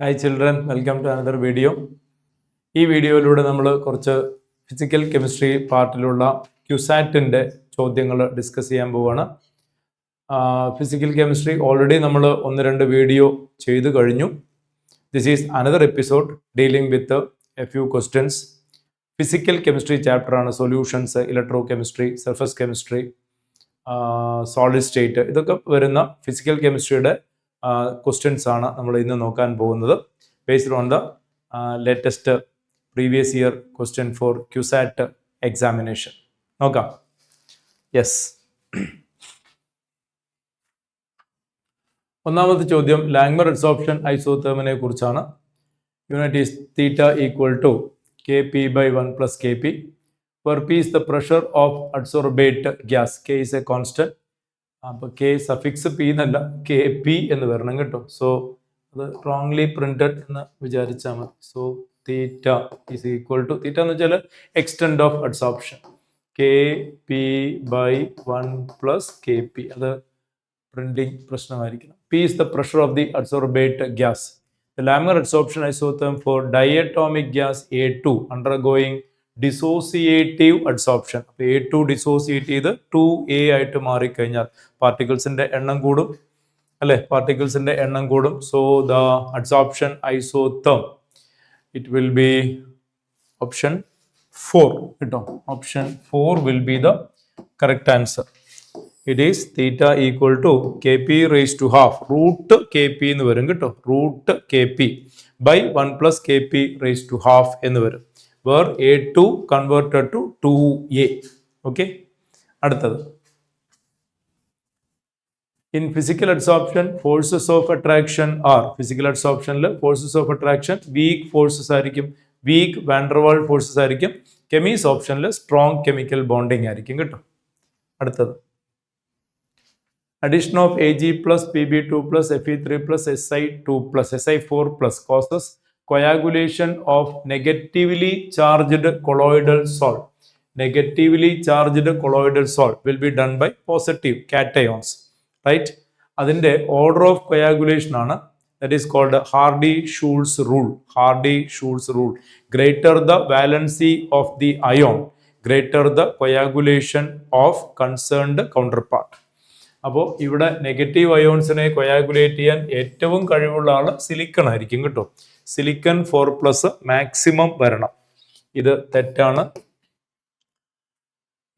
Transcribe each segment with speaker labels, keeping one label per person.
Speaker 1: Hi children, welcome to another video. ഈ വീഡിയോയിലൂടെ നമ്മൾ കുറച്ച് ഫിസിക്കൽ കെമിസ്ട്രി പാർട്ടിലുള്ള ക്യുസാറ്റിൻ്റെ ചോദ്യങ്ങൾ ഡിസ്കസ് ചെയ്യാൻ പോവുകയാണ്. ഫിസിക്കൽ കെമിസ്ട്രി ഓൾറെഡി നമ്മൾ 1-2 വീഡിയോ ചെയ്തു കഴിഞ്ഞു. This is another episode dealing with a few questions. Physical chemistry ചാപ്റ്ററാണ്. Solutions, electrochemistry, surface chemistry, solid state, ഇതൊക്കെ വരുന്ന ഫിസിക്കൽ കെമിസ്ട്രിയുടെ ക്വസ്റ്റ്യൻസ് ആണ് നമ്മൾ ഇന്ന് നോക്കാൻ പോകുന്നത്. Based on the latest previous year question for CUSAT examination. നോക്കാം. യെസ്, ഒന്നാമത്തെ ചോദ്യം ലാങ്മർ അഡ്സോർപ്ഷൻ ഐസോതെർമിനെ കുറിച്ചാണ്. Unit is theta equal to Kp/1 plus Kp, where P is the pressure of adsorbate gas. K is a constant. അപ്പോൾ K suffix P എന്നല്ല Kp എന്ന് വരണം കേട്ടോ. സോ അത് റോങ്ലി പ്രിന്റഡ് എന്ന് വിചാരിച്ചാൽ മതി. So theta is equal to, theta എന്ന് വെച്ചാൽ extent of adsorption, Kp/1 plus Kp. അത് പ്രിന്റിംഗ് പ്രശ്നമായിരിക്കണം. P is the pressure of the adsorbate gas. The Langer adsorption isotherm for diatomic gas A2 undergoing dissociative adsorption. A2 dissociate ചെയ്ത് 2A ആയിട്ട് മാറിക്കഴിഞ്ഞാൽ പാർട്ടിക്കിൾസിന്റെ എണ്ണം കൂടും അല്ലെ, പാർട്ടിക്കിൾസിന്റെ എണ്ണം കൂടും. So the adsorption isotherm it will be option 4 കേട്ടോ. Option 4 will be the correct answer. It is theta equal to Kp raised to half root Kp എന്ന് വരും കേട്ടോ. root Kp by 1 plus Kp raised to half എന്ന് വരും. where A2 converted to 2A. Okay. അടുത്തത്, in physical adsorption forces of attraction are, physical adsorptionൽ forces of attraction weak forces ആയിരിക്കും, weak van der Waals forces ആയിരിക്കും. കെമീസ് ഓപ്ഷനിൽ strong chemical bonding ആയിരിക്കും കേട്ടോ. അടുത്തത്, addition of Ag plus Pb2 plus Fe3 plus Si2 plus Si4 plus causes coagulation of negatively charged colloidal salt. Negatively charged colloidal salt will be done by positive cations, right? അതിൻ്റെ order of coagulation ആണ്, that is called Hardy-Schulz rule. Hardy-Schulz rule. Greater the valency of the ion, greater the coagulation of concerned counterpart. അപ്പോൾ ഇവിടെ negative അയോൺസിനെ coagulate ചെയ്യാൻ ഏറ്റവും കഴിവുള്ള ആൾ silicon ആയിരിക്കും കേട്ടോ. Silicon 4+ maximum വരണം. ഇത് തെറ്റാണ്.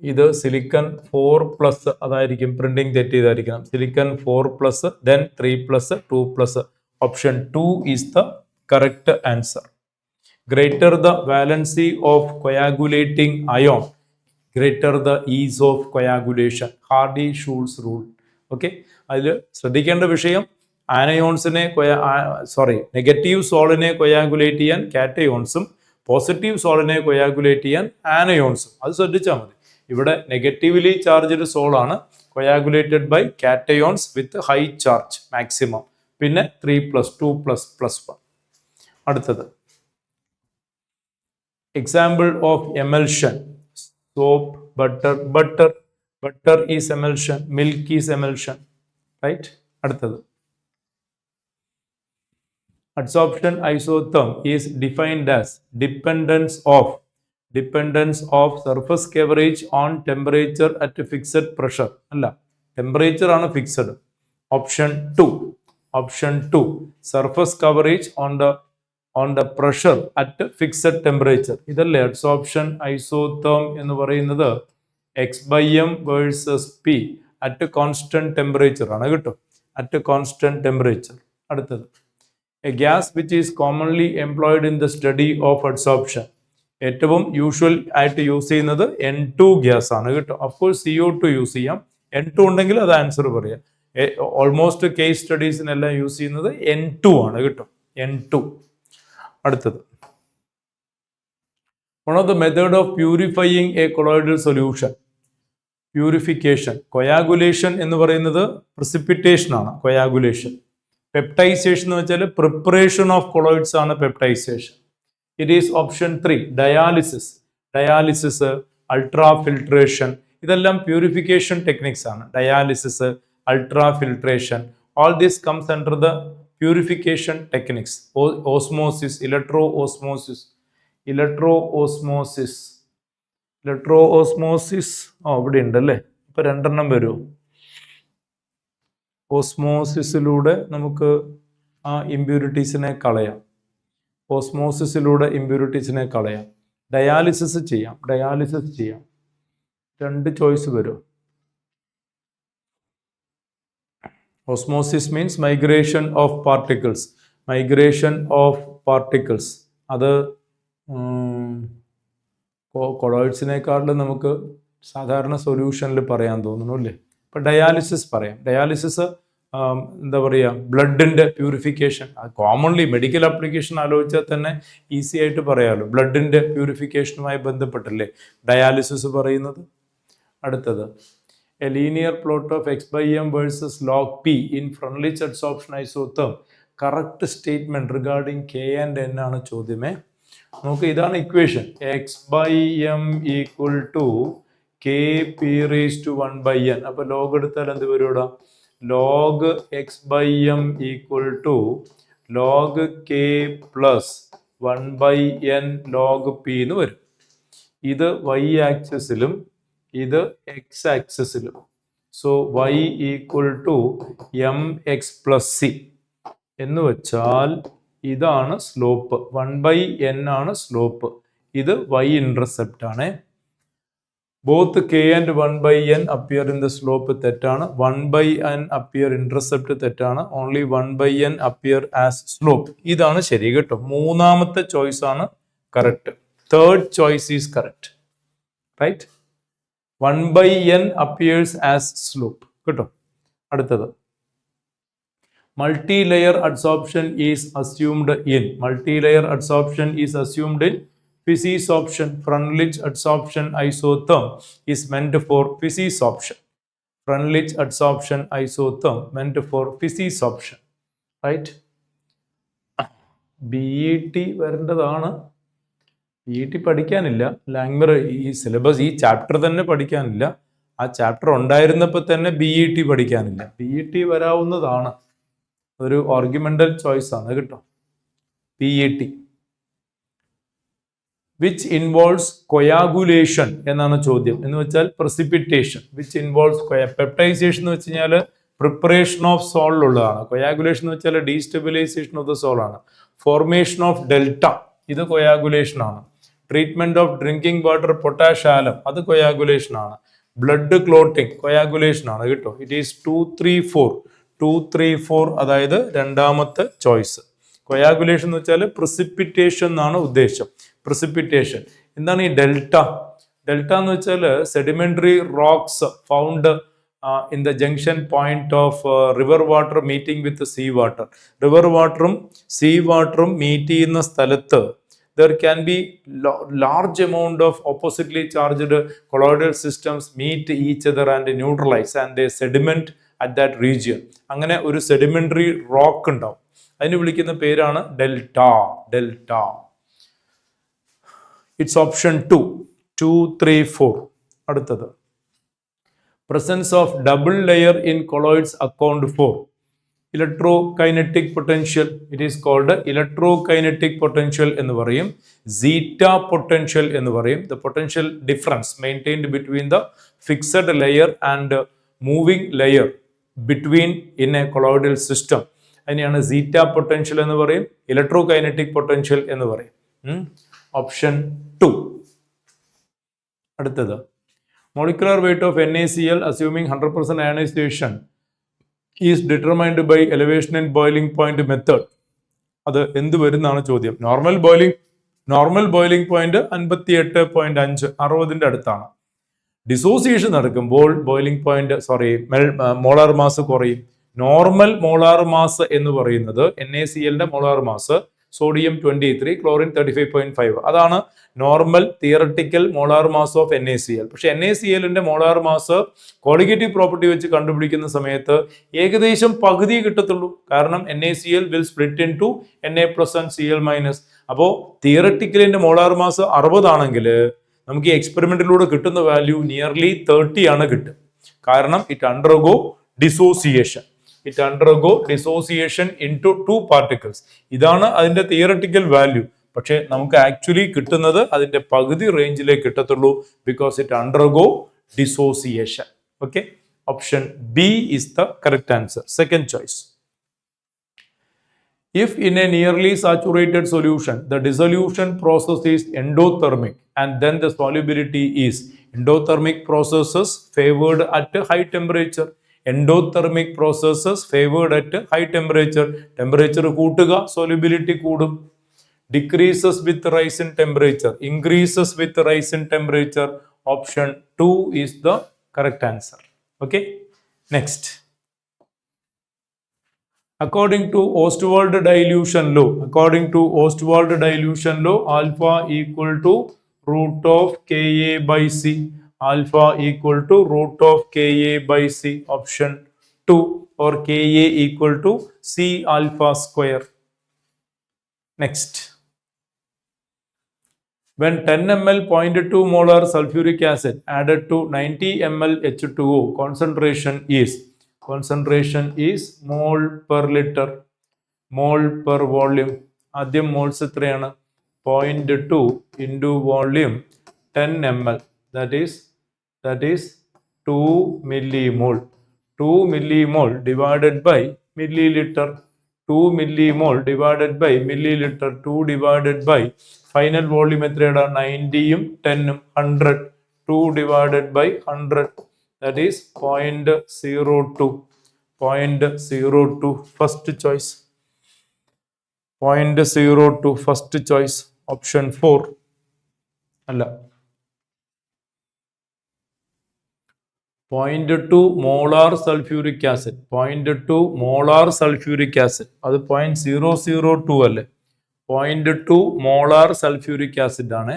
Speaker 1: ഇത് സിലിക്കൺ 4+ അതായിരിക്കും, പ്രിന്റിംഗ് തെറ്റ് ചെയ്തായിരിക്കണം. Silicon 4+, then 3+, 2+. Option 2 is the correct answer. Greater the valency of coagulating ion, greater the ease of coagulation. Hardy-Schulz rule. Okay, അതിൽ ശ്രദ്ധിക്കേണ്ട വിഷയം ആനയോൺസിനെ നെഗറ്റീവ് സോളിനെ കൊയാഗുലേറ്റ് ചെയ്യാൻ കാറ്റയോൺസും പോസിറ്റീവ് സോളിനെ കൊയാഗുലേറ്റ് ചെയ്യാൻ ആനയോൺസും. അത് ശ്രദ്ധിച്ചാൽ മതി. ഇവിടെ നെഗറ്റീവ്ലി ചാർജ്ഡ് സോളാണ് coagulated by cations with high charge maximum. പിന്നെ 3+, 2+, +1. അടുത്തത്, example of emulsion. Soap, butter is emulsion, milk is emulsion, right? അടുത്തത്, adsorption isotherm is defined as dependence of surface coverage on temperature at fixed pressure. അല്ല, temperature ആണ് fixed. Option 2 surface coverage on the pressure at fixed temperature. ഇതല്ലേ adsorption isotherm എന്ന് പറയുന്നത്. X/m versus P at constant temperature ആണ് കേട്ടോ. at constant temperature. അടുത്തത്, a gas which is commonly employed in the study of adsorption. ഏറ്റവും usual ആയിട്ട് use ചെയ്യുന്നത് N2 gas ആണ് കേട്ടോ. അഫ്കോഴ്സ് CO2 യൂസ് ചെയ്യാം. N2 ഉണ്ടെങ്കിൽ അത് ആൻസർ പറയാം. ഓൾമോസ്റ്റ് കേസ് സ്റ്റഡീസിനെല്ലാം യൂസ് ചെയ്യുന്നത് N2 ആണ് കേട്ടോ. N2. അടുത്തത്, one of the method of purifying a colloidal solution. Purification, coagulation എന്ന് പറയുന്നത് precipitation ആണ് കൊയാഗുലേഷൻ. പെപ്റ്റൈസേഷൻ എന്ന് വെച്ചാൽ പ്രിപ്പറേഷൻ ഓഫ് കൊളോയിഡ്സ് ആണ് peptisation. It is option 3 dialysis, ultra filtration, ഇതെല്ലാം പ്യൂരിഫിക്കേഷൻ ടെക്നിക്സ് ആണ്. Dialysis, ultra filtration, all this comes under the purification techniques. Osmosis, electro-osmosis. ഇവിടെ ഉണ്ടല്ലേ. ഇപ്പൊ രണ്ടെണ്ണം വരും. ഓസ്മോസിസിലൂടെ നമുക്ക് ആ ഇമ്പ്യൂരിറ്റീസിനെ കളയാം. ഡയാലിസിസ് ചെയ്യാം. രണ്ട് ചോയ്സ് വരും. Osmosis means migration of particles. അത് കൊളോയിഡ്സിനേക്കാളും നമുക്ക് സാധാരണ സൊല്യൂഷനിൽ പറയാൻ തോന്നുന്നു അല്ലേ. ഇപ്പം ഡയാലിസിസ് പറയാം. ഡയാലിസിസ് എന്താ പറയുക, ബ്ലഡിൻ്റെ പ്യൂരിഫിക്കേഷൻ. കോമൺലി മെഡിക്കൽ ആപ്ലിക്കേഷൻ ആലോചിച്ചാൽ തന്നെ ഈസി ആയിട്ട് പറയാമല്ലോ. ബ്ലഡിൻ്റെ പ്യൂരിഫിക്കേഷനുമായി ബന്ധപ്പെട്ടല്ലേ ഡയാലിസിസ് പറയുന്നത്. അടുത്തത് A linear plot of x by m versus log p in Freundlich adsorption isotherm. Correct statement regarding k and n ആണ് ചോദ്യമേ. നമുക്ക് ഇതാണ് equation. x by m equal to k p raised to 1 by n. അപ്പൊ log എടുത്താൽ എന്ത് വരും ഇവിടെ? Log x by m equal to log k plus 1 by n log p എന്ന് വരും. ഇത് y ആക്സിസിലും ഇത് x ആക്സിസിലും. So y equal to M X plus C എന്ന് വെച്ചാൽ ഇതാണ് സ്ലോപ്പ്. 1/n ആണ് സ്ലോപ്പ്. ഇത് y ഇന്റർസെപ്റ്റ് ആണ്. Both k and 1/n appear in the slope തെറ്റാണ്. 1/n അപ്പിയർ ഇന്റർസെപ്റ്റ് തെറ്റാണ്. Only 1/n appear as slope. ഇതാണ് ശരി കേട്ടോ. മൂന്നാമത്തെ ചോയ്സ് ആണ് correct. Third choice is correct. Right. 1/n appears as slope. കേട്ടോ. അടുത്തത് multi-layer adsorption is assumed in Fissie-Sorption. Freundlich adsorption isotherm is meant for Fissie-Sorption. Right? BET വരേണ്ടതാണ്. BET പഠിക്കാനില്ല. ലാംഗ്മർ ഈ syllabus ഈ ചാപ്റ്റർ തന്നെ പഠിക്കാനില്ല. ആ ചാപ്റ്റർ ഉണ്ടായിരുന്നപ്പോൾ തന്നെ BET പഠിക്കാനില്ല. BET വരാവുന്നതാണ്. ഒരു ആർഗ്യുമെന്റൽ ചോയ്സ് ആണ് കേട്ടോ. BET വിച്ച് ഇൻവോൾവ്സ് കൊയാഗുലേഷൻ എന്നാണ് ചോദ്യം. എന്ന് വെച്ചാൽ പ്രസിപ്പിറ്റേഷൻ. വിച്ച് ഇൻവോൾവ്സ് പെപ്റ്റൈസേഷൻ എന്ന് വെച്ച് കഴിഞ്ഞാൽ പ്രിപ്പറേഷൻ ഓഫ് സോളിലുള്ളതാണ്. കൊയാഗുലേഷൻ എന്ന് വെച്ചാൽ ഡീസ്റ്റെബിലൈസേഷൻ ഓഫ് ദ സോൾ ആണ്. ഫോർമേഷൻ ഓഫ് ഡെൽറ്റ ഇത് കൊയാഗുലേഷൻ ആണ്. Treatment of drinking water potash alum അത് കൊയാഗുലേഷൻ ആണ്. ബ്ലഡ് ക്ലോട്ടിംഗ് കൊയാഗുലേഷൻ ആണ് കേട്ടോ. ഇറ്റ് ഈസ് 234 അതായത് രണ്ടാമത്തെ ചോയ്സ്. കൊയാഗുലേഷൻ എന്ന് വെച്ചാൽ പ്രസിപ്പിറ്റേഷൻ എന്നാണ് ഉദ്ദേശം. പ്രസിപ്പിറ്റേഷൻ എന്താണ് ഈ ഡെൽറ്റ? ഡെൽറ്റ എന്ന് വെച്ചാൽ sedimentary rocks found in the junction point of river water meeting with sea water. River വാട്ടറും സീ വാട്ടറും മീറ്റ് ചെയ്യുന്ന സ്ഥലത്ത് there can be large amount of oppositely charged colloidal systems meet each other and neutralize and they sediment at that region. അങ്ങനെ ഒരു sedimentary rock ഉണ്ടാവും. അതിന് വിളിക്കുന്ന പേരാണ് ഡെൽറ്റ. It's option 2, 2, 3, 4. അടുത്തത് presence of double layer in colloids account for electrokinetic potential. It is called electrokinetic potential എന്ന് പറയും. zeta potential എന്ന് പറയും. The potential difference maintained between the fixed layer and moving layer between in a colloidal system. അതിനെയാണ് zeta potential എന്ന് പറയും. electrokinetic potential എന്ന് പറയും. Option 2. അടുത്തത് molecular weight of NaCl assuming 100% ionization is determined by elevation and boiling point method. അത് എന്ത് വരുന്നാണ് ചോദ്യം. Normal boiling point 58.5 60ന്റെ അടുത്താണ്. ഡിസോസിയേഷൻ നടക്കുമ്പോൾ ബോയിലിംഗ് പോയിന്റ് മോളാർ മാസ് കുറയും. നോർമൽ മോളാർ മാസ് എന്ന് പറയുന്നത് NaClന്റെ മോളാർ മാസ് സോഡിയം 23, ക്ലോറിൻ 35.5. അതാണ് normal theoretical molar mass of NaCl. പക്ഷെ NaClന്റെ മോളാർ മാസ് കോളിഗേറ്റീവ് പ്രോപ്പർട്ടി വെച്ച് കണ്ടുപിടിക്കുന്ന സമയത്ത് ഏകദേശം പകുതി കിട്ടത്തുള്ളൂ. കാരണം NaCl will split into Na+ and Cl-. അപ്പോൾ തിയറട്ടിക്കലിന്റെ മോളാർ മാസ് 60 ആണെങ്കിൽ നമുക്ക് ഈ എക്സ്പെരിമെന്റിലൂടെ കിട്ടുന്ന വാല്യൂ നിയർലി 30 ആണ് കിട്ടും. കാരണം it undergo dissociation. it undergo dissociation into two particles. ഇതാണ് അതിന്റെ തിയററ്റിക്കൽ വാല്യൂ. പക്ഷേ നമുക്ക് ആക്ച്വലി കിട്ടുന്നത് അതിന്റെ പകുതി റേഞ്ചിലേക്ക് കിട്ടത്തുള്ളൂ, because it undergo dissociation. Okay, option B is the correct answer. Second choice. If in a nearly saturated solution, the dissolution process is endothermic and then the solubility is endothermic processes favored at high temperature. Endothermic processes favored at high temperature. Temperature കൂട്ടുക, solubility കൂടും. Decreases with rise in temperature, increases with rise in temperature. Option 2 is the correct answer. Okay, next. According to Ostwald dilution law, alpha equal to root of Ka by C. Alpha equal to root of Ka by C. Option 2, or Ka equal to C alpha square. Next. When 10 ml 0.2 molar sulfuric acid added to 90 ml H2O, concentration is mole per liter, mole per volume. ആദ്യം moles എത്രയാണ്? 0.2 into volume 10 ml, that is 2 millimole. 2 millimole divided by milliliter. 2 millimole divided by milliliter. 2 divided by final volume എത്രയാണ്? 90യും 10ഉം 100. 2 divided by 100, that is 0.02. 0.02 first choice. 0.02 first choice. Option 4 അല്ല, 0.2 molar sulfuric acid. 0.2 molar sulfuric acid, അത് 0.002 അല്ലേ? 0.2 molar sulphuric acid ആണ്.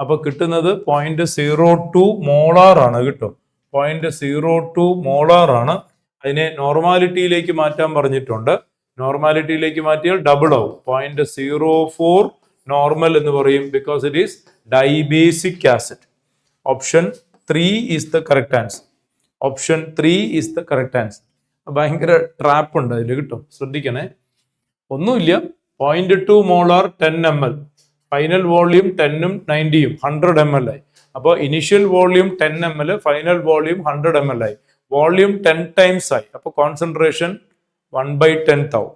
Speaker 1: അപ്പൊ കിട്ടുന്നത് 0.02 molar ആണ് കേട്ടോ. 0.02 molar ആണ്. അതിനെ നോർമാലിറ്റിയിലേക്ക് മാറ്റാൻ പറഞ്ഞിട്ടുണ്ട്. നോർമാലിറ്റിയിലേക്ക് മാറ്റിയാൽ ഡബിൾ ആവും. 0.04 നോർമൽ എന്ന് പറയും, because it is dibasic acid. Option 3 is the correct answer. Option 3 is the correct answer. ഭയങ്കര ട്രാപ്പ് ഉണ്ട് അതിൽ കേട്ടോ, ശ്രദ്ധിക്കണേ. ഒന്നുമില്ല, 0.2 മോളാർ 10 ml, ഫൈനൽ വോള്യൂം 10ഉം 90യും 100 ml ആയി. അപ്പോൾ initial volume 10 ml, final volume 100 ml ആയി. വോള്യൂം 10 ടൈംസ് ആയി, അപ്പോൾ കോൺസെൻട്രേഷൻ 1/10 ആവും.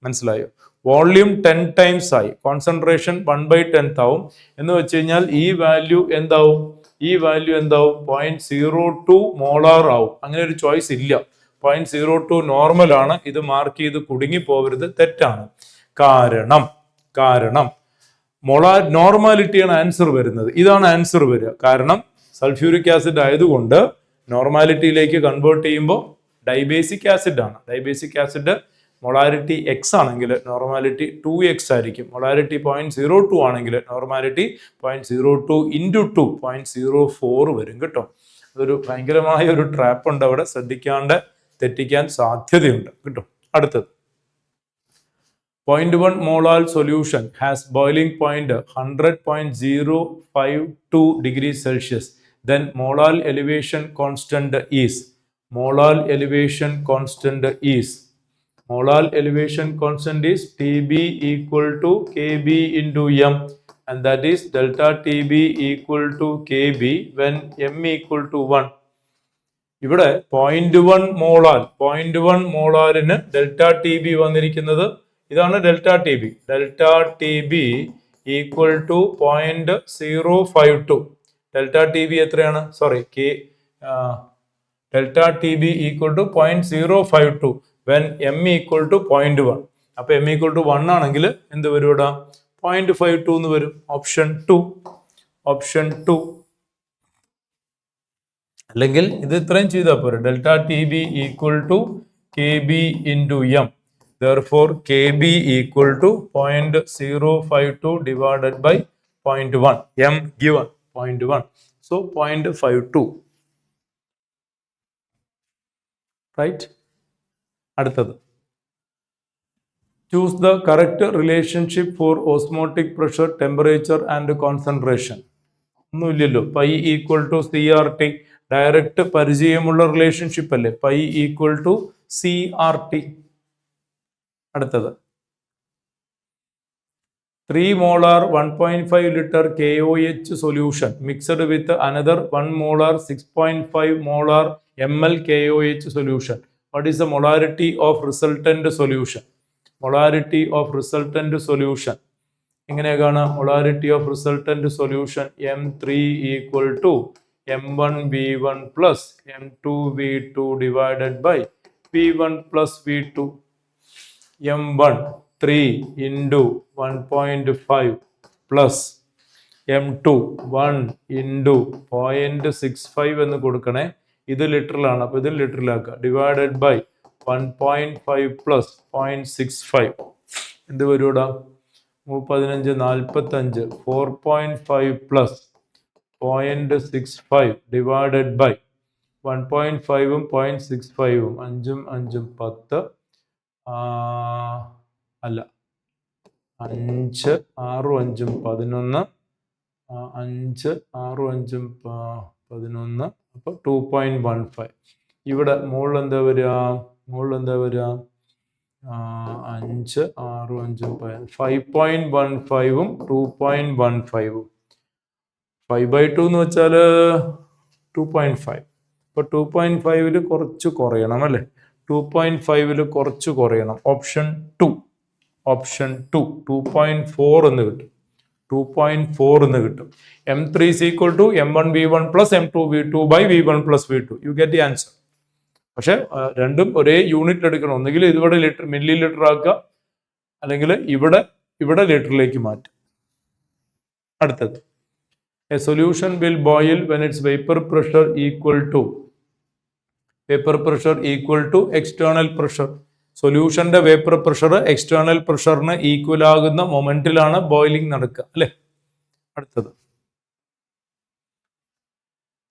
Speaker 1: മനസ്സിലായോ? വോള്യൂം 10 ടൈംസ് ആയി, കോൺസെൻട്രേഷൻ 1/10 ആവും. എന്ന് വെച്ച് കഴിഞ്ഞാൽ ഈ വാല്യൂ എന്താവും? 0.02 മോളാർ ആവും. അങ്ങനെ ഒരു ചോയ്സ് ഇല്ല. 0.02 നോർമൽ ആണ്. ഇത് മാർക്ക് ചെയ്ത് കുടുങ്ങി പോകരുത്, തെറ്റാണ്. കാരണം മോളാർ നോർമാലിറ്റിയാണ് ആൻസർ വരുന്നത്. ഇതാണ് ആൻസർ വരിക. കാരണം സൾഫ്യൂരിക് ആസിഡ് ആയതുകൊണ്ട് നോർമാലിറ്റിയിലേക്ക് കൺവേർട്ട് ചെയ്യുമ്പോൾ ഡൈബേസിക് ആസിഡ് ആണ്. ഡൈബേസിക് ആസിഡ് മൊളാരിറ്റി എക്സ് ആണെങ്കിൽ നോർമാലിറ്റി 2x ആയിരിക്കും. മൊളാരിറ്റി 0.02 ആണെങ്കിൽ നോർമാലിറ്റി 0.02 into 2 0.04 വരും കേട്ടോ. അതൊരു ഭയങ്കരമായ ഒരു ട്രാപ്പ് ഉണ്ട് അവിടെ, ശ്രദ്ധിക്കാണ്ട് തെറ്റിക്കാൻ സാധ്യതയുണ്ട് കേട്ടോ. അടുത്തത്, 0.1 molar solution has boiling point 100.052 degrees Celsius. Then molar elevation constant is Tb equal to Kb into m, and that is delta Tb equal to Kb when m equal to 1. ഇവിടെ 0.1 മോളാറിന് delta T B വന്നിരിക്കുന്നത് ഇതാണ്. Delta T B equal to 0.052. Delta T B എത്രയാണ്? Delta T B equal to 0.052 when M equal to 0.1. അപ്പൊ M equal to 1 ആണെങ്കിൽ എന്ത് വരും ഇവിടെ? 0.52 എന്ന് വരും. ഓപ്ഷൻ 2. അല്ലെങ്കിൽ ഇത് ഇത്രയും ചെയ്താൽ പോരെ. Delta T B equal to K B into M. Therefore, Kb equal to 0.052 divided by 0.1. M given 0.1. So 0.52. Right? അടുത്തത്, choose the correct relationship for osmotic pressure, temperature and concentration. ഒന്നുമില്ലല്ലോ. Pi equal to CRT, direct പരിചയമുള്ള relationship അല്ലേ. Pi equal to CRT. അടുത്തത് 3 molar 1.5 liter KOH solution mixed with another 1 molar 6.5 molar ml KOH solution. What is the molarity of resultant solution? Molarity of resultant solution. എങ്ങനെയാണ് molarity of resultant solution? M3 equal to M1V1 plus M2V2 divided by V1 plus V2. M1 3 into 1.5 plus M2 1 into 0.65 എന്ന് കൊടുക്കണേ. ഇത് ലിറ്ററിലാണ്, അപ്പോൾ ഇത് ലിറ്ററിലാക്കുക. Divided by 1.5 plus 0.65 എന്ത് വരൂടാ? 15 45 4.5 plus 0.65 divided by 1.5ഉം 0.65ഉം 5ഉം 5ഉം 10 അല്ല 5 6ഉം 5ഉം 11 5 6ഉം 5ഉം 11 അപ്പോൾ 2.15. ഇവിടെ മുകളിൽ എന്താ വരിക? 5 6ഉം 5ഉം 5.15ഉം 2.15ഉം 5/2 എന്ന് വെച്ചാൽ 2.5. അപ്പോൾ 2.5ൽ കുറച്ച് കുറയണം അല്ലേ? 2.5ൽ കുറച്ച് കുറയണം. ഓപ്ഷൻ 2 2.4 എന്ന് കിട്ടും. 2.4 എന്ന് കിട്ടും. M3 is equal to M1V1 plus M2V2 by V1 plus V2. You get the answer. പക്ഷെ രണ്ടും ഒരേ യൂണിറ്റ് എടുക്കണം. ഒന്നുകിൽ ഇതിവിടെ മില്ലി ലിറ്റർ ആക്കുക, അല്ലെങ്കിൽ ഇവിടെ ലിറ്ററിലേക്ക് മാറ്റും. അടുത്തത് A solution will boil when its vapor pressure equal to external pressure. സൊല്യൂഷന്റെ വേപ്പർ പ്രഷർ എക്സ്റ്റേണൽ പ്രഷറിന് ഈക്വൽ ആകുന്ന മൊമെന്റിലാണ് ബോയിലിംഗ് നടക്കുക അല്ലെ? അടുത്തത്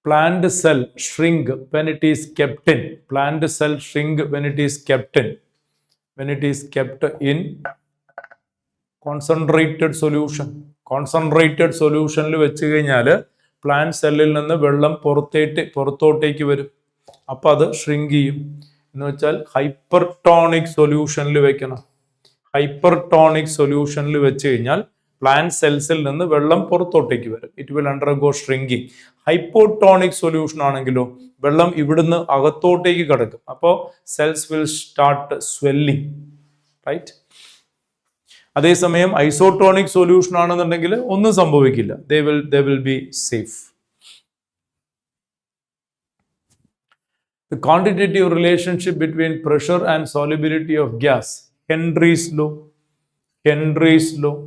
Speaker 1: plant cell shrink when it is kept in. Plant cell shrink when it is kept in concentrated solution. Concentrated സൊല്യൂഷനിൽ വെച്ച് കഴിഞ്ഞാൽ പ്ലാന്റ് സെല്ലിൽ നിന്ന് വെള്ളം പുറത്തോട്ടേക്ക് വരും. അപ്പം അത് ഷ്രിങ്ക് ചെയ്യും. എന്ന് വെച്ചാൽ ഹൈപ്പർടോണിക് സൊല്യൂഷനിൽ വെക്കണം. ഹൈപ്പർടോണിക് സൊല്യൂഷനിൽ വെച്ച് കഴിഞ്ഞാൽ പ്ലാന്റ് സെൽസിൽ നിന്ന് വെള്ളം പുറത്തോട്ടേക്ക് വരും. It will undergo shrinking. Hypotonic solution ആണെങ്കിലോ വെള്ളം ഇവിടുന്ന് അകത്തോട്ടേക്ക് കിടക്കും. അപ്പോൾ cells will start swelling. Right? അതേസമയം ഐസോട്ടോണിക് സൊല്യൂഷൻ ആണെന്നുണ്ടെങ്കിൽ ഒന്നും സംഭവിക്കില്ല. they will be safe. The quantitative relationship between pressure and solubility of gas. Henry's law.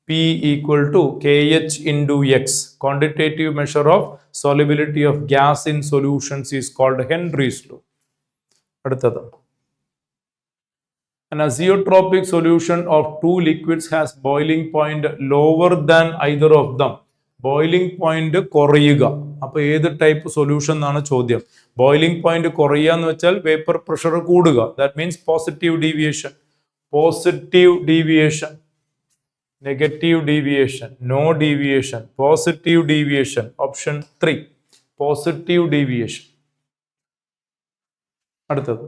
Speaker 1: P equal to Kh into X. Quantitative measure of solubility of gas in solutions is called Henry's law. അടുത്തത് An azeotropic solution of two liquids has boiling point lower than either of them. Boiling point കുറയുക. അപ്പൊ ഏത് type solution എന്നാണ് ചോദ്യം. Boiling point കുറയുക എന്ന് വെച്ചാൽ vapour pressure കൂടുക. That means positive deviation, negative deviation, no deviation, positive deviation. Option 3 positive deviation. അടുത്തത്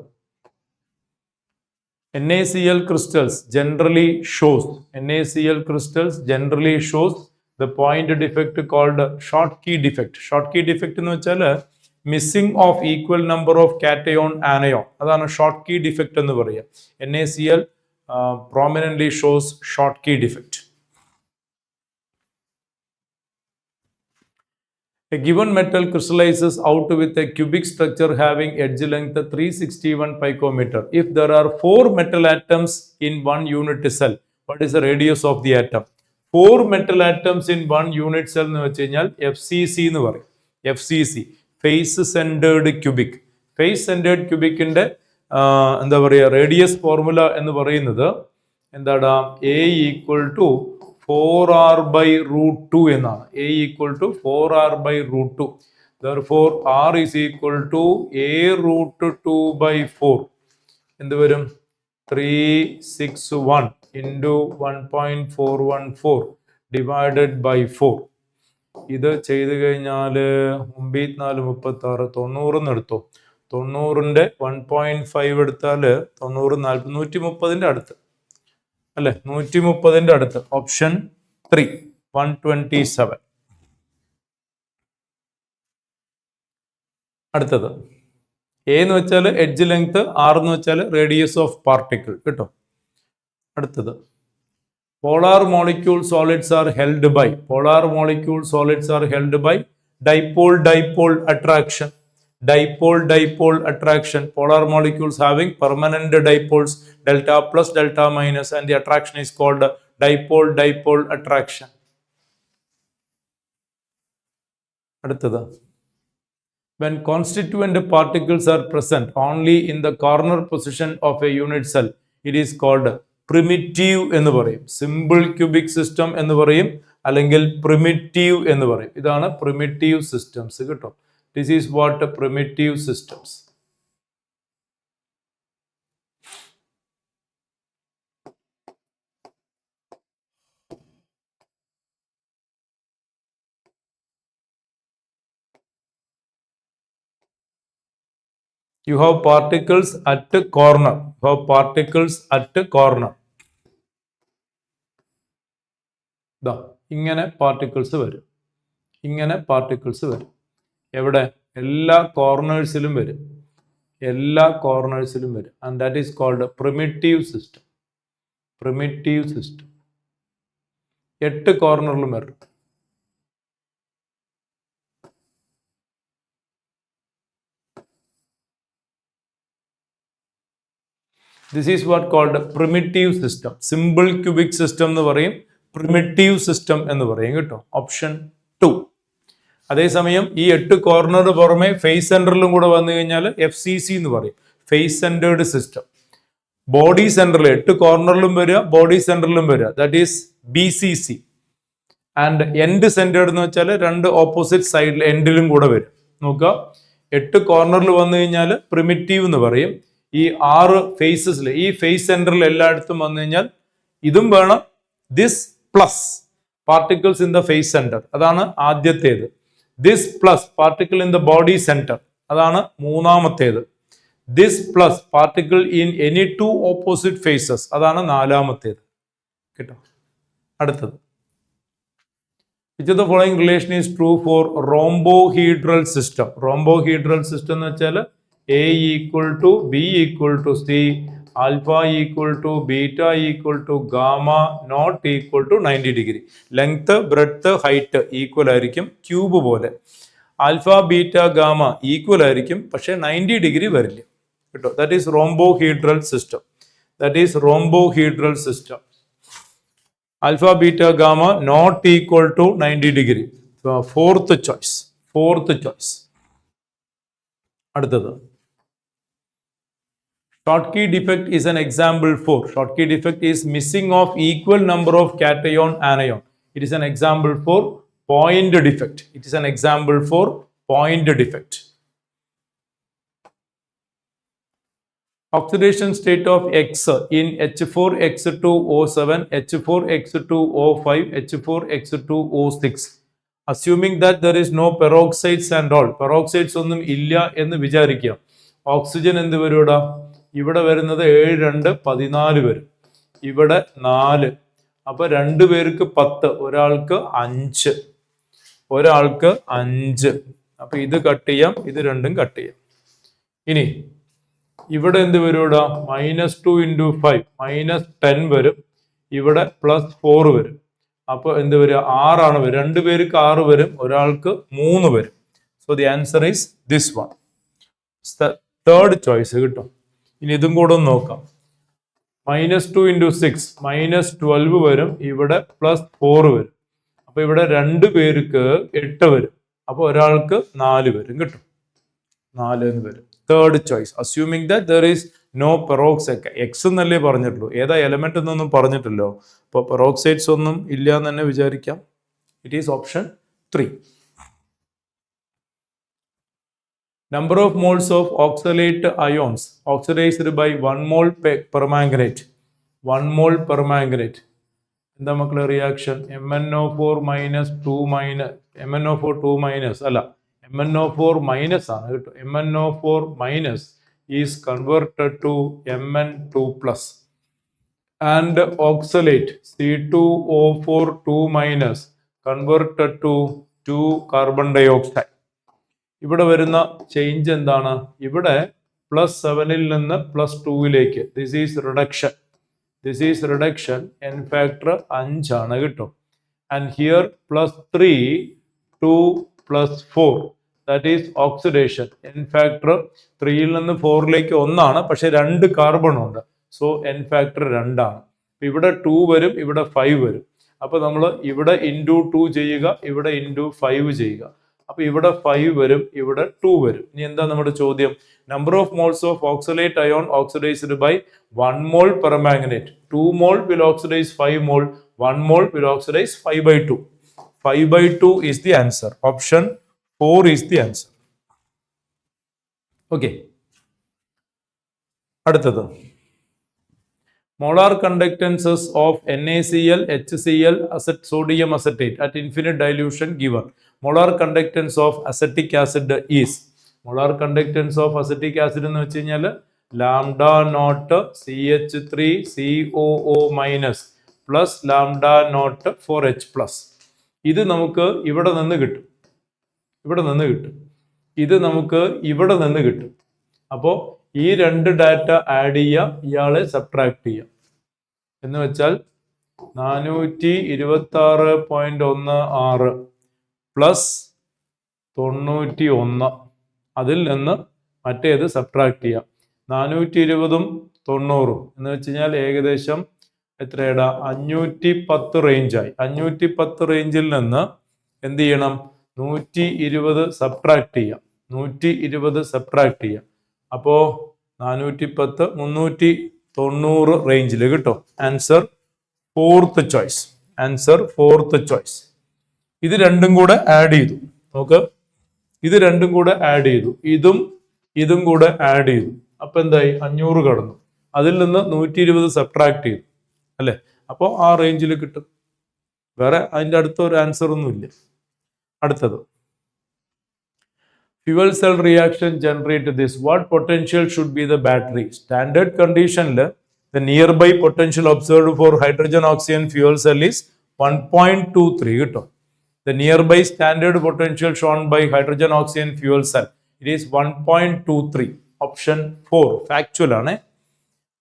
Speaker 1: NaCl crystals generally shows the point defect called Schottky defect. Schottky defect എന്ന് വെച്ചാൽ missing of equal number of cation anion. അതാണ് Schottky defect എന്ന് പറയുക. NaCl prominently shows Schottky defect. A given metal crystallizes out with a cubic structure having edge length 361 picometer. If there are 4 metal atoms in one unit cell, what is the radius of the atom? 4 metal atoms in one unit cell എന്ന് വെച്ച് കഴിഞ്ഞാൽ FCC എന്ന് പറയും. FCC face centred cubic. Face centred ക്യൂബിക്കിന്റെ എന്താ പറയുക radius formula എന്ന് പറയുന്നത് എന്താണ്? A equal to 4r/√2 എന്നാണ്. A equal to 4r/√2. Therefore R is equal to A√2/4. എന്ത് വരും? 361 into 1.414 divided by 4. ഇത് ചെയ്ത് കഴിഞ്ഞാൽ 9 4 36 90 എടുത്തോ. 90ന്റെ 1.5 എടുത്താൽ 90 40 130ന്റെ അടുത്ത് അല്ലെ, 130ന്റെ അടുത്ത്. ഓപ്ഷൻ 3 127. അടുത്തത് എ എന്ന് വെച്ചാൽ എഡ്ജ് ലെങ്ത്, ആർ എന്ന് വെച്ചാൽ റേഡിയസ് ഓഫ് പാർട്ടിക്കിൾ കേട്ടോ. അടുത്തത് polar molecule solids are held by, polar molecule solids are held by dipole dipole attraction, dipole dipole attraction. Polar molecules having permanent dipoles delta plus delta minus, and the attraction is called dipole dipole attraction. അടുത്തത് when constituent particles are present only in the corner position of a unit cell, it is called primitive എന്ന് പറയും. Simple cubic system എന്ന് പറയും, അല്ലെങ്കിൽ primitive എന്ന് പറയും. ഇതാണ് primitive systems കേട്ടോ. This is what primitive systems. You have particles at a corner. You have particles at a corner. ഇങ്ങനെ പാർട്ടിക്കിൾസ് വരും, ഇങ്ങനെ പാർട്ടിക്കിൾസ് വരും. എവിടെ? എല്ലാ കോർണേഴ്സിലും വരും, എല്ലാ കോർണേഴ്സിലും വരും. And that is called primitive system. Primitive system 8 കോർണറിലും വരും. This is what called primitive system. Simple cubic system എന്ന് പറയും, പ്രിമിറ്റീവ് സിസ്റ്റം എന്ന് പറയും കേട്ടോ. ഓപ്ഷൻ 2. അതേസമയം ഈ 8 കോർണർ പുറമെ ഫേസ് സെന്ററിലും കൂടെ വന്നു കഴിഞ്ഞാൽ FCC എന്ന് പറയും, ഫേസ് സെന്റേർഡ് സിസ്റ്റം. ബോഡി സെന്ററിൽ 8 കോർണറിലും വരിക, ബോഡി സെന്ററിലും വരിക, that is BCC. And end centred എന്ന് വെച്ചാൽ 2 ഓപ്പോസിറ്റ് സൈഡിൽ എൻഡിലും കൂടെ വരും. നോക്കുക, 8 കോർണറിൽ വന്നു കഴിഞ്ഞാൽ പ്രിമിറ്റീവ് എന്ന് പറയും. ഈ 6 ഫേസസിൽ, ഈ ഫേസ് സെന്ററിൽ എല്ലായിടത്തും വന്നു കഴിഞ്ഞാൽ ഇതും വേണം. This plus particles in the face centre, അതാണ് ആദ്യത്തേത്. This plus particle in the body centre, അതാണ് മൂന്നാമത്തേത്. This plus particle in any 2 opposite faces, അതാണ് നാലാമത്തേത് കേട്ടോ. അടുത്തത് which of the following relation is true for rhombohedral system? Rhombohedral system എന്ന് വെച്ചാൽ A equal to B equal to C, alpha equal to beta equal to gamma not equal to 90 degree. Length, breadth, height equal ആയിരിക്കും, cube പോലെ. Alpha beta gamma equal ആയിരിക്കും, പക്ഷെ 90 degree വരില്ല കേട്ടോ. That is rhombohedral system. That is rhombohedral system. Alpha beta gamma not equal to 90 degree. Fourth choice, fourth choice. അടുത്തത് Schottky defect is an example for. Schottky defect is missing of equal number of cation anion. It is an example for point defect. It is an example for point defect. Oxidation state of X in H4X2O7, H4X2O5, H4X2O6. Assuming that there is no peroxides and all. Peroxides ഒന്നും ഇല്ല എന്ന് വിചാരിക്കുക. Oxygen എന്ത് വരും ഇവിടെ? ഇവിടെ വരുന്നത് 7 2 14 വരും, ഇവിടെ 4. അപ്പൊ 2 പേർക്ക് 10, ഒരാൾക്ക് 5, ഒരാൾക്ക് 5. അപ്പൊ ഇത് കട്ട് ചെയ്യാം, ഇത് രണ്ടും കട്ട് ചെയ്യാം. ഇനി ഇവിടെ എന്ത് വരും? ഇവിടെ -2 × 5 -10 വരും, ഇവിടെ +4 വരും. അപ്പൊ എന്ത് വരും? 6 ആണ് വരും. 2 പേർക്ക് 6 വരും, ഒരാൾക്ക് 3 വരും. So the answer is this one, third choice കിട്ടും. ഇനി ഇതും കൂടെ ഒന്ന് നോക്കാം. -2 × 6 -12 വരും, ഇവിടെ +4 വരും. അപ്പൊ ഇവിടെ 2 പേർക്ക് 8 വരും, അപ്പൊ ഒരാൾക്ക് 4 വരും കിട്ടും. 4 എന്ന് വരും. Third choice. Assuming that there is no peroxide. X എന്നല്ലേ പറഞ്ഞിട്ടുള്ളൂ, ഏതാ എലമെന്റ് എന്നൊന്നും പറഞ്ഞിട്ടില്ലോ. അപ്പോൾ പെറോക്സൈഡ്സ് ഒന്നും ഇല്ല എന്ന് തന്നെ വിചാരിക്കാം. It is option 3. Number of moles of oxalate ions oxidized by 1 mole permanganate. 1 mole permanganate. എന്താ മക്കളെ റിയാക്ഷൻ? MnO4 -2 MnO4 2 അല്ല, MnO4 മൈനസ് ആണ് കേട്ടോ. MnO4 minus is converted to Mn2 plus and oxalate C2O4 2 minus converted to 2 carbon dioxide. ഇവിടെ വരുന്ന change എന്താണ്? ഇവിടെ +7 നിന്ന് +2 this is reduction. This is reduction. n factor 5 ആണ് കേട്ടോ. And here +3 2 +4 that is oxidation. n factor 3 നിന്ന് 4 1 ആണ്, പക്ഷെ 2 കാർബൺ ഉണ്ട്. സോ n ഫാക്ടർ 2 ആണ്. ഇവിടെ 2 വരും, ഇവിടെ 5 വരും. അപ്പൊ നമ്മൾ ഇവിടെ × 2 ചെയ്യുക, ഇവിടെ × 5 ചെയ്യുക. അപ്പൊ ഇവിടെ 5 വരും, ഇവിടെ 2 വരും. ഇനി എന്താ നമ്മുടെ ചോദ്യം? Number of moles of oxalate ion oxidised by 1 mole permanganate. 2 mole will oxidize 5 mole, 1 mole will oxidize 5/2. 5/2 is the answer. Option 4 is the answer. Okay. അടുത്തത് molar conductances of NaCl, HCl, sodium acetate at infinite dilution given. Molar conductance of acetic acid is, molar conductance of acetic acid എന്ന് വെച്ച് കഴിഞ്ഞാൽ lambda naught CH3COO minus plus lambda naught 4H plus. ഇത് നമുക്ക് ഇവിടെ നിന്ന് കിട്ടും, ഇവിടെ നിന്ന് കിട്ടും. ഇത് നമുക്ക് ഇവിടെ നിന്ന് കിട്ടും. അപ്പോൾ ഈ രണ്ട് ഡാറ്റ ആഡ് ചെയ്യുക, ഇയാളെ സബ്ട്രാക്ട് ചെയ്യുക. എന്ന് വെച്ചാൽ 426.16 പ്ലസ് 91, അതിൽ നിന്ന് മറ്റേത് സബ്ട്രാക്ട് ചെയ്യുക. 420ഉം 90ഉം എന്ന് വെച്ച് കഴിഞ്ഞാൽ ഏകദേശം എത്രയുടെ 510 റേഞ്ചായി. 510 റേഞ്ചിൽ നിന്ന് എന്ത് ചെയ്യണം? 120 സബ്ട്രാക്ട് ചെയ്യാം. 120 സബ്ട്രാക്ട് ചെയ്യാം. അപ്പോൾ 410 390 റേഞ്ചിൽ കിട്ടും. Answer 4th choice. Answer 4th choice. ഇത് രണ്ടും കൂടെ ആഡ് ചെയ്തു. നോക്ക്, ഇത് രണ്ടും കൂടെ ആഡ് ചെയ്തു, ഇതും കൂടെ ആഡ് ചെയ്തു. അപ്പൊ എന്തായി? 500 കടന്നു. അതിൽ നിന്ന് 120 സബ്ട്രാക്ട് ചെയ്തു അല്ലെ? അപ്പോൾ ആ റേഞ്ചിൽ കിട്ടും. വേറെ അതിൻ്റെ അടുത്ത ഒരു ആൻസർ ഒന്നും ഇല്ല. അടുത്തത് fuel cell reaction generate this. What potential should be the battery? Standard condition the nearby potential observed for hydrogen oxygen fuel cell is 1.23 കേട്ടോ. The nearby standard potential shown by hydrogen oxygen fuel cell, it is 1.23. Option 4 factual ആണ്.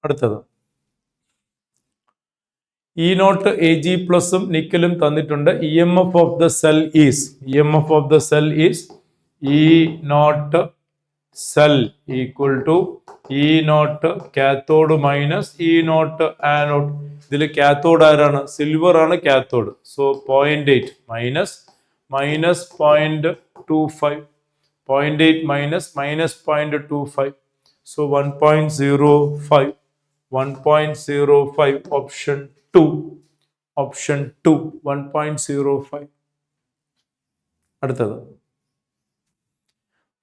Speaker 1: അടുത്തത് E0 Ag പ്ലസും നിക്കലും തന്നിട്ടുണ്ട്. EMF of the cell is, EMF of the cell is E0 cell equal to E0 cathode minus E0 anode. ഇതിൽ cathode ആരാണ്? Silver ആണ് cathode. So 0.8 minus -0.25, 0.8 minus -0.25. So 1.05, 1.05. Option 2, option 2 1.05. അടുത്തത്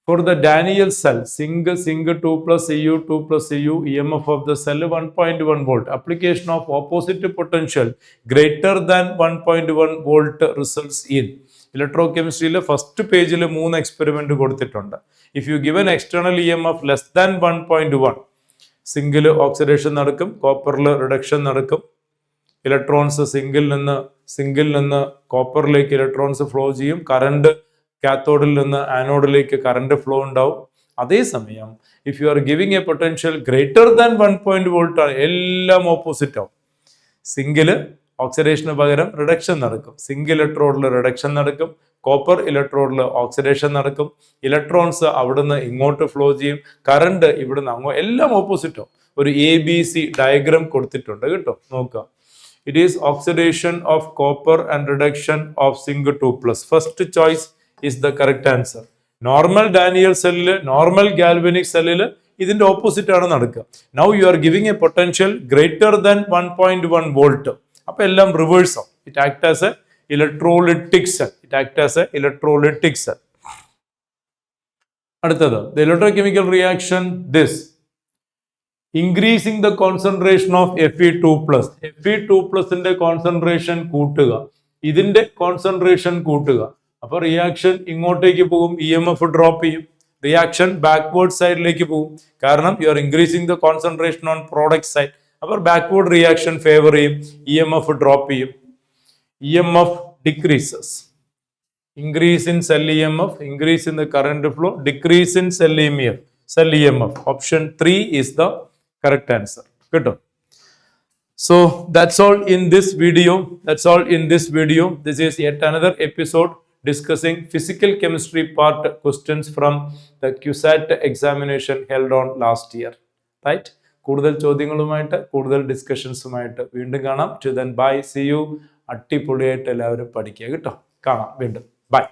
Speaker 1: for the Daniell cell, zinc 2 plus Cu 2 plus Cu, EMF of the cell 1.1 volt. Application of opposite potential greater than 1.1 volt results in. ഇലക്ട്രോകെമിസ്ട്രിയിലെ first പേജിൽ 3 experiment കൊടുത്തിട്ടുണ്ട്. If you given external EMF less than 1.1, സിങ്കിൽ oxidation നടക്കും, കോപ്പറിൽ reduction നടക്കും. Electrons സിങ്കിൽ നിന്ന് കോപ്പറിലേക്ക് ഇലക്ട്രോൺസ് ഫ്ലോ ചെയ്യും. കറണ്ട് കാത്തോഡിൽ നിന്ന് ആനോഡിലേക്ക് കറണ്ട് ഫ്ലോ ഉണ്ടാവും. അതേസമയം if you are giving a potential greater than 1 volt ആണ്, എല്ലാം ഓപ്പോസിറ്റ് ആവും. സിങ്കില് ഓക്സിഡേഷന് പകരം റിഡക്ഷൻ നടക്കും. സിങ്ക് ഇലക്ട്രോഡിൽ റിഡക്ഷൻ നടക്കും, കോപ്പർ ഇലക്ട്രോഡിൽ ഓക്സിഡേഷൻ നടക്കും. ഇലക്ട്രോൺസ് അവിടുന്ന് ഇങ്ങോട്ട് ഫ്ലോ ചെയ്യും, കറണ്ട് ഇവിടുന്ന് അങ്ങോട്ട്, എല്ലാം ഓപ്പോസിറ്റ് ആവും. ഒരു ABC ഡയഗ്രാം കൊടുത്തിട്ടുണ്ട് കേട്ടോ, നോക്കുക. It is oxidation of copper and reduction of zinc 2+. First choice is the correct answer. Normal Daniell സെല്ലില്, നോർമൽ ഗാൽവനിക് സെല്ലില് ഇതിന്റെ ഓപ്പോസിറ്റ് ആണ് നടക്കുക. Now you are giving a potential greater than 1.1 volt. അപ്പൊ എല്ലാം റിവേഴ്സ് ആവും. It act as a electrolytic cell. It act as a electrolytic cell. അടുത്തത് the electrochemical reaction this increasing the concentration of Fe2+. Fe2+ന്റെ concentration കൂട്ടുക, ഇതിന്റെ concentration കൂട്ടുക. അപ്പൊ reaction ഇങ്ങോട്ടേക്ക് പോകും, ഇ എം എഫ് ഡ്രോപ്പ് ചെയ്യും. റിയാക്ഷൻ ബാക്ക്വേർഡ് സൈഡിലേക്ക് പോകും, കാരണം you are increasing the concentration own product side. അപ്പോൾ ബാക്ക്വേർഡ് റിയാക്ഷൻ ഫേവർ ചെയ്യും, ഇ എം എഫ് ഡ്രോപ്പ് ചെയ്യും. E M F decreases. Increase in cell EMF, increase in the current flow, decrease in cell EMF. Cell EMF. Option 3 is the correct answer. Good. So that's all in this video. That's all in this video. This is yet another episode discussing physical chemistry part questions from the QSAT examination held on last year. Right? കൂടുതൽ ചോദ്യങ്ങളുമായിട്ട് കൂടുതൽ ഡിസ്കഷൻസുമായിട്ട് വീണ്ടും കാണാം. To then bye. See you. അടിപൊളിയായിട്ട് എല്ലാവരും പഠിക്കുക കേട്ടോ. കാണാം വീണ്ടും. Bye.